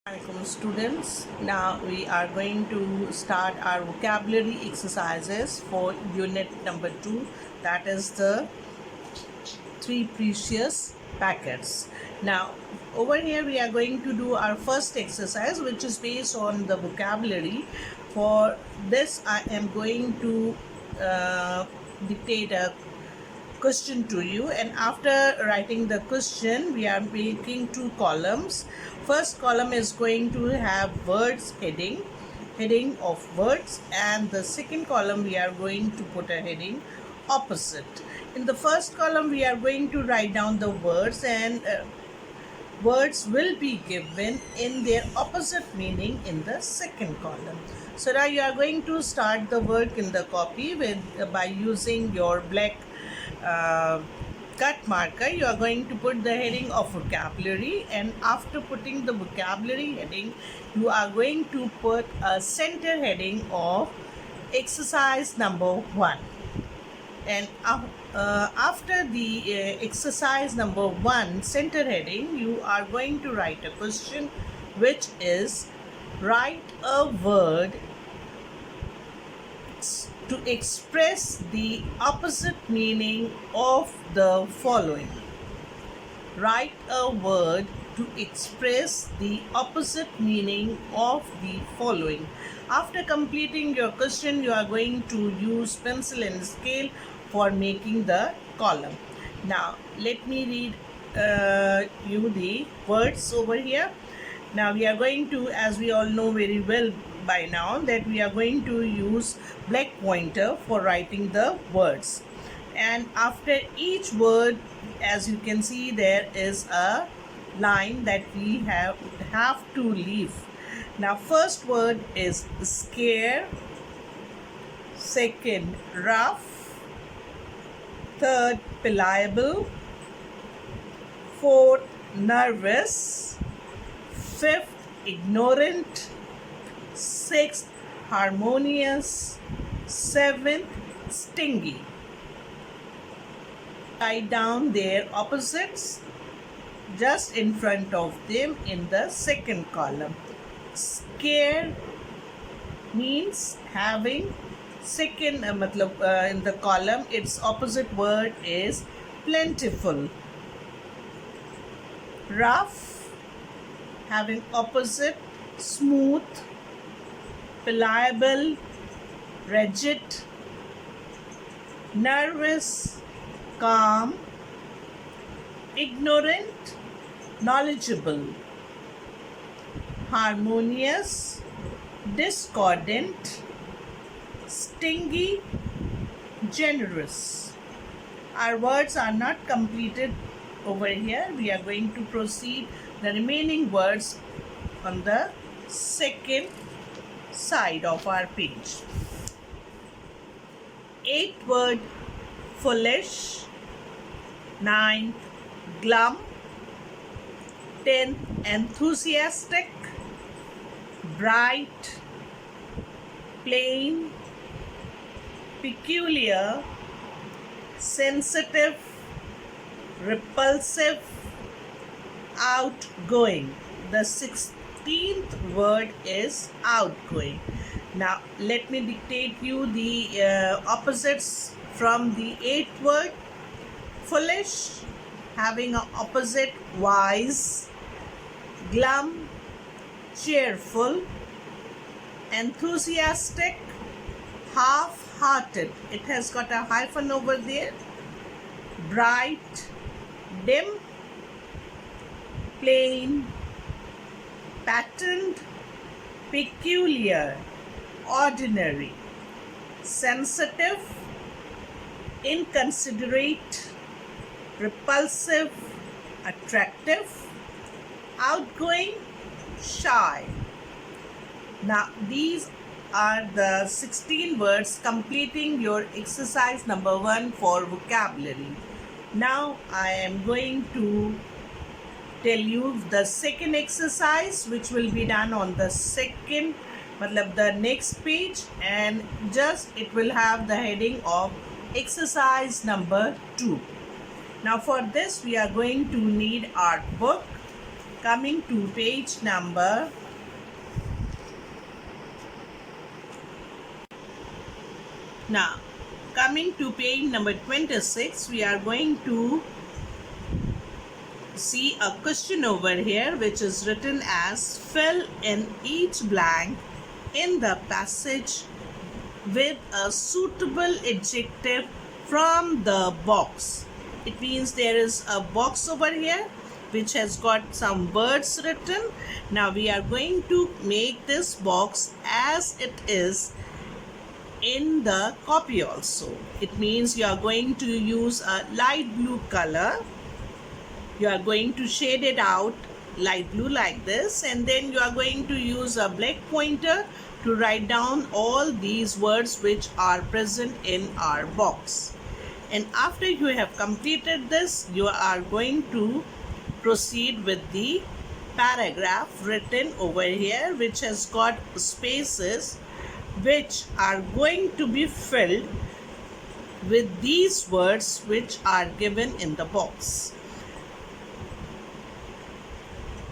Welcome students. Now we are going to start our vocabulary exercises for unit number 2, that is the three precious packets. Now over here we are going to do our first exercise, which is based on the vocabulary. For this I am going to dictate a question to you, and after writing the question we are making two columns. First column is going to have words heading of words, and the second column we are going to put a heading opposite. In the first column we are going to write down the words, and words will be given in their opposite meaning in the second column. So now you are going to start the work in the copy by using your black cut marker. You are going to put the heading of vocabulary, and after putting the vocabulary heading you are going to put a center heading of exercise number 1. And after the exercise number 1 center heading, you are going to write a question, which is write a word to express the opposite meaning of the following. Write a word to express the opposite meaning of the following. After completing your question, you are going to use pencil and scale for making the column. Now let me read you the words over here. Now we are going to, as we all know very well by now, that we are going to use black pointer for writing the words, and after each word, as you can see, there is a line that we have to leave. Now first word is scare, second rough, third pliable, fourth nervous, fifth ignorant, sixth harmonious, seventh stingy. Write down their opposites just in front of them in the second column. Scare means having, second in the column its opposite word is plentiful. Rough, having opposite smooth. Pliable, rigid. Nervous, calm. Ignorant, knowledgeable. Harmonious, discordant. Stingy, generous. Our words are not completed over here. We are going to proceed the remaining words on the second side of our page. 8th word foolish, 9th glum, 10th enthusiastic, bright, plain, peculiar, sensitive, repulsive, outgoing. The 16th word is outgoing. Now let me dictate you the opposites from the 8th word. Foolish, having an opposite wise. Glum, cheerful. Enthusiastic, half-hearted. It has got a hyphen over there. Bright, dim. Plain, patterned, peculiar, ordinary. Sensitive, inconsiderate, repulsive, attractive. Outgoing, shy. Now these are the 16 words completing your exercise number 1 for vocabulary. Now I am going to tell you the second exercise, which will be done on the the next page, and just it will have the heading of exercise number 2. Now for this we are going to need our book, coming to page number 26, we are going to see a question over here which is written as fill in each blank in the passage with a suitable adjective from the box. It means there is a box over here which has got some words written. Now we are going to make this box as it is in the copy also. It means you are going to use a light blue color. You are going to shade it out light blue like this, and then you are going to use a black pointer to write down all these words which are present in our box. And after you have completed this, you are going to proceed with the paragraph written over here, which has got spaces which are going to be filled with these words which are given in the box.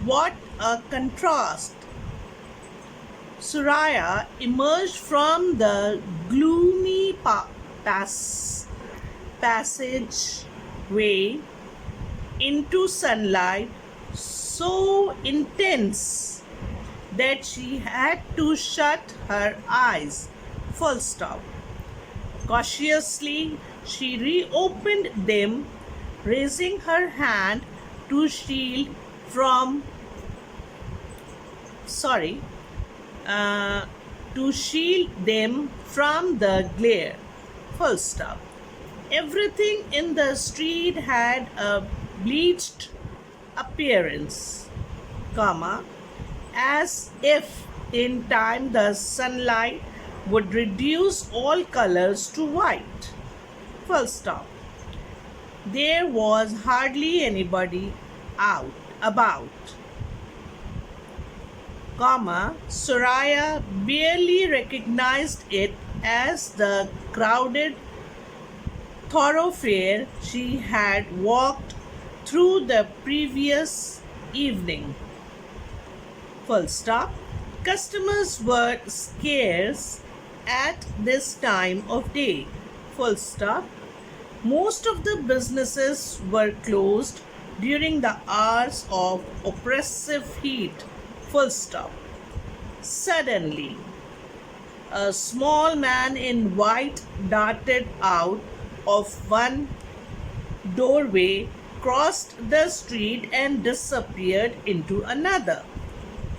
What a contrast! Suraya emerged from the gloomy passageway into sunlight so intense that she had to shut her eyes. Full stop. Cautiously, she reopened them, raising her hand to shield from to shield them from the glare. Full stop. Everything in the street had a bleached appearance, comma, as if in time the sunlight would reduce all colors to white. Full stop. There was hardly anybody about, comma, Suraya barely recognized it as the crowded thoroughfare she had walked through the previous evening. Full stop. Customers were scarce at this time of day. Full stop. Most of the businesses were closed during the hours of oppressive heat. Full stop. Suddenly, a small man in white darted out of one doorway, crossed the street and disappeared into another.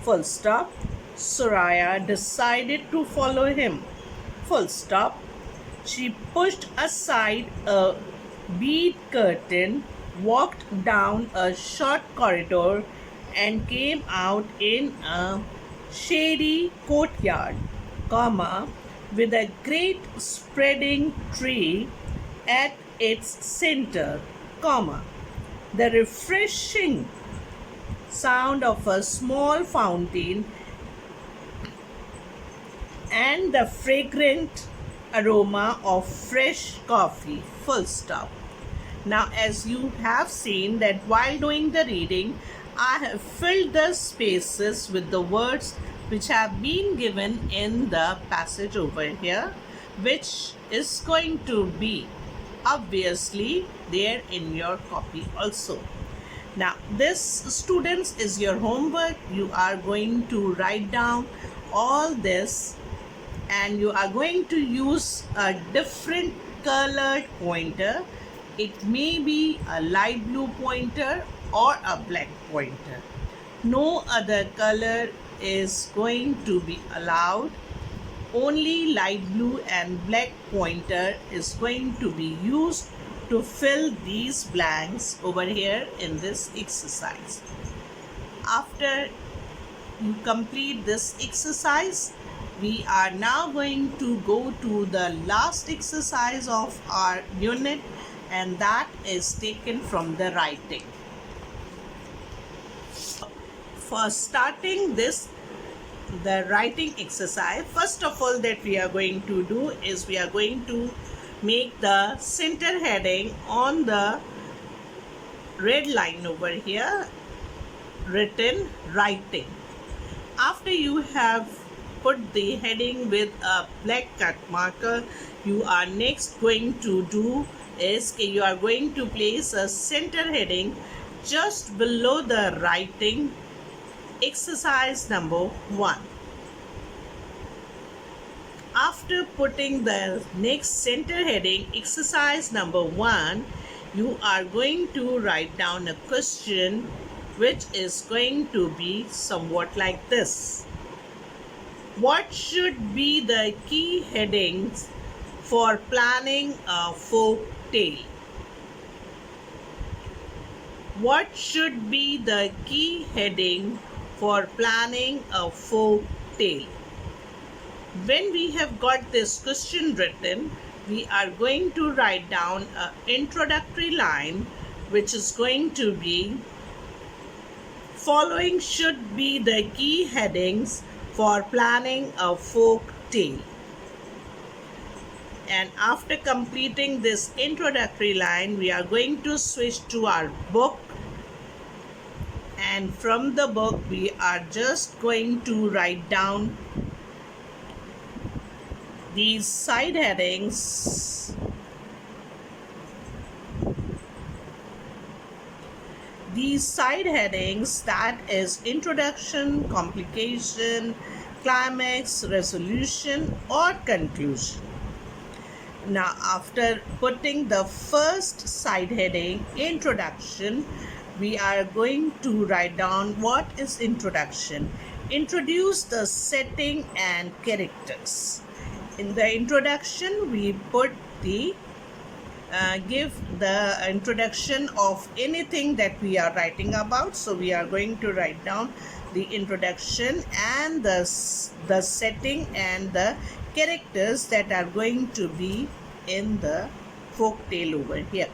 Full stop. Suraya decided to follow him. Full stop. She pushed aside a bead curtain, walked down a short corridor, and came out in a shady courtyard, comma, with a great spreading tree at its center, comma. The refreshing sound of a small fountain and the fragrant aroma of fresh coffee. Full stop. Now, as you have seen that while doing the reading, I have filled the spaces with the words which have been given in the passage over here, which is going to be obviously there in your copy also. Now, this, students, is your homework. You are going to write down all this, and you are going to use a different colored pointer. It may be a light blue pointer or a black pointer. No other color is going to be allowed. Only light blue and black pointer is going to be used to fill these blanks over here in this exercise. After you complete this exercise, we are now going to go to the last exercise of our unit, and that is taken from the writing. For starting this, the writing exercise, first of all that we are going to do is we are going to make the center heading on the red line over here. written writing. After you have put the heading with a black cut marker, you are next going to do is you are going to place a center heading just below the writing exercise number 1. After putting the next center heading exercise number 1, you are going to write down a question which is going to be somewhat like this. What should be the key headings for planning a folk tale? What should be the key heading for planning a folk tale? When we have got this question written, we are going to write down an introductory line which is going to be, following should be the key headings for planning a folk tale. And after completing this introductory line, we are going to switch to our book, and from the book we are just going to write down these side headings. These side headings, that is introduction, complication, climax, resolution or conclusion. Now after putting the first side heading, introduction, we are going to write down what is introduction. Introduce the setting and characters. In the introduction, we put the give the introduction of anything that we are writing about. So we are going to write down the introduction and the setting and the characters that are going to be in the folk tale over here.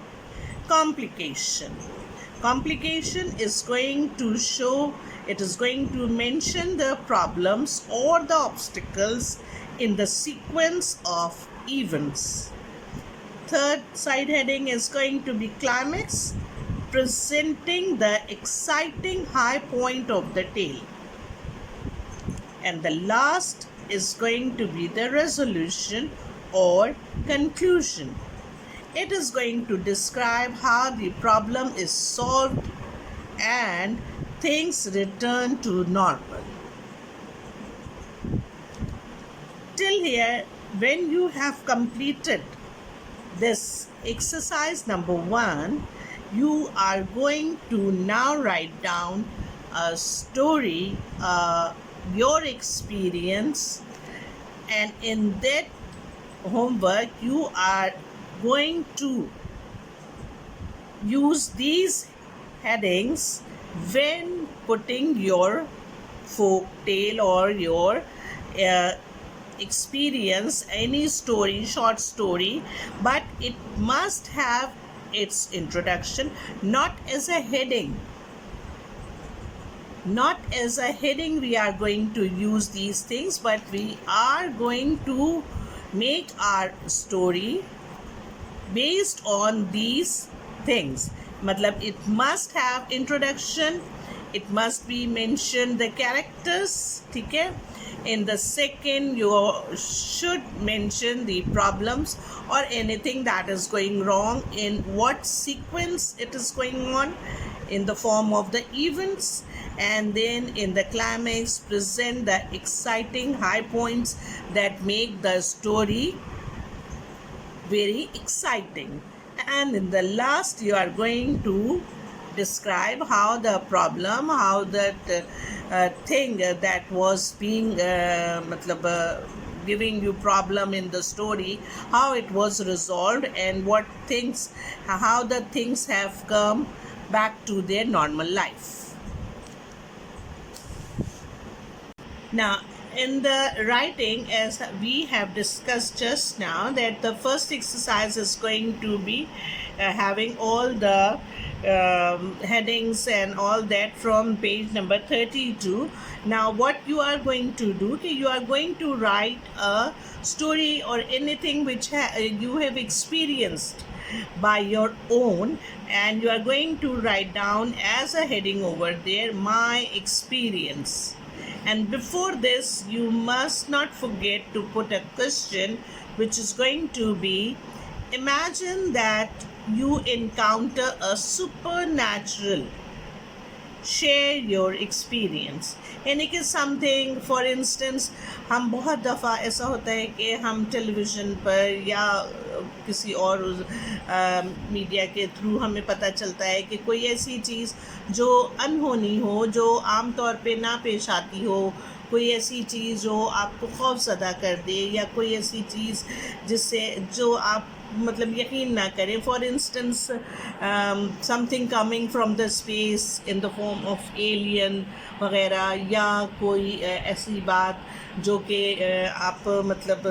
Complication. Complication is going to show, it is going to mention the problems or the obstacles in the sequence of events. Third side heading is going to be climax, presenting the exciting high point of the tale. And the last is going to be the resolution or conclusion. It is going to describe how the problem is solved and things return to normal. Till here, when you have completed this exercise number 1, you are going to now write down a story, your experience, and in that homework you are going to use these headings when putting your folk tale or your experience, any story, short story, but it must have its introduction, not as a heading. Not as a heading we are going to use these things, but we are going to make our story based on these things. Matlab, it must have introduction, it must be mentioned the characters, okay? In the second, you should mention the problems or anything that is going wrong, in what sequence it is going on in the form of the events, and then in the climax present the exciting high points that make the story very exciting. And in the last, you are going to describe how the problem, how that thing that was being giving you problem in the story, how it was resolved, and what things, how the things have come back to their normal life. Now in the writing, as we have discussed just now, that the first exercise is going to be having all the headings and all that from page number 32. Now what you are going to do, you are going to write a story or anything which you have experienced by your own, and you are going to write down as a heading over there, my experience. And before this, you must not forget to put a question which is going to be, imagine that you encounter a supernatural, share your experience. यानी कि something, for instance, हम बहुत दफ़ा ऐसा होता है कि हम टेलीविज़न पर या किसी और मीडिया के थ्रू हमें पता चलता है कि कोई ऐसी चीज़ जो अनहोनी हो, जो आम तौर पे ना पेश आती हो, कोई ऐसी चीज़ जो आपको खौफज़दा कर दे, या कोई ऐसी चीज़ जिससे जो आप मतलब यकीन ना करें. For instance, something coming from the space in the form of alien वगैरह, या कोई ऐसी बात जो कि आप मतलब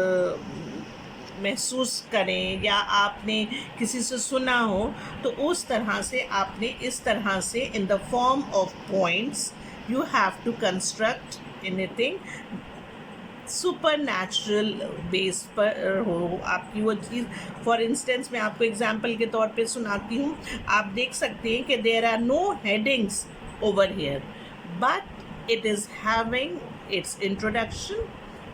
महसूस करें या आपने किसी से सुना हो, तो उस तरह से आपने इस तरह से in the form of points you have to construct anything supernatural base पर हो आपकी वो चीज़. फॉर इंस्टेंस, मैं आपको एग्जांपल के तौर पे सुनाती हूँ. आप देख सकते हैं कि there are no headings over here, but it is having its introduction,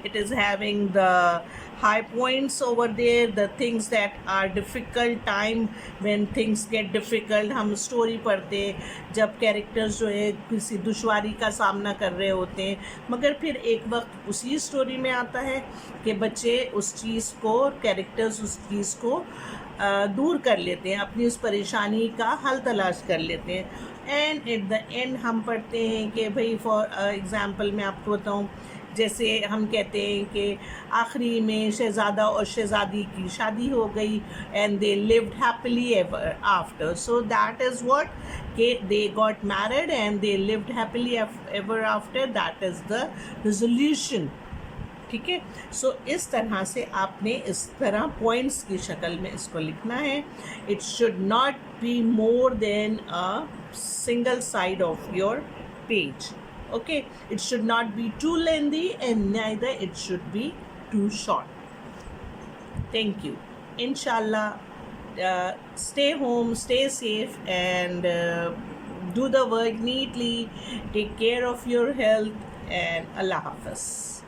it is having the high points over there, the things that are difficult, time when things get difficult. हम स्टोरी पढ़ते हैं जब characters जो है किसी दुश्वारी का सामना कर रहे होते हैं, मगर फिर एक वक्त उसी स्टोरी में आता है कि बच्चे उस चीज़ को, कैरेक्टर्स उस चीज़ को दूर कर लेते हैं, अपनी उस परेशानी का हल तलाश कर लेते हैं. एंड एट द एंड हम पढ़ते हैं कि भाई, फॉर एग्ज़ाम्पल मैं आपको बताऊँ, जैसे हम कहते हैं कि आखिरी में शहज़ादा और शहज़ादी की शादी हो गई, and they lived happily ever after. So that is what, कि they got married and they lived happily ever after. That is the resolution. ठीक है. सो इस तरह से आपने इस तरह पॉइंट्स की शक्ल में इसको लिखना है. It should not be more than a single side of your page. Okay, it should not be too lengthy and neither it should be too short. Thank you. Inshallah, stay home, stay safe, and do the work neatly. Take care of your health, and Allah Hafiz.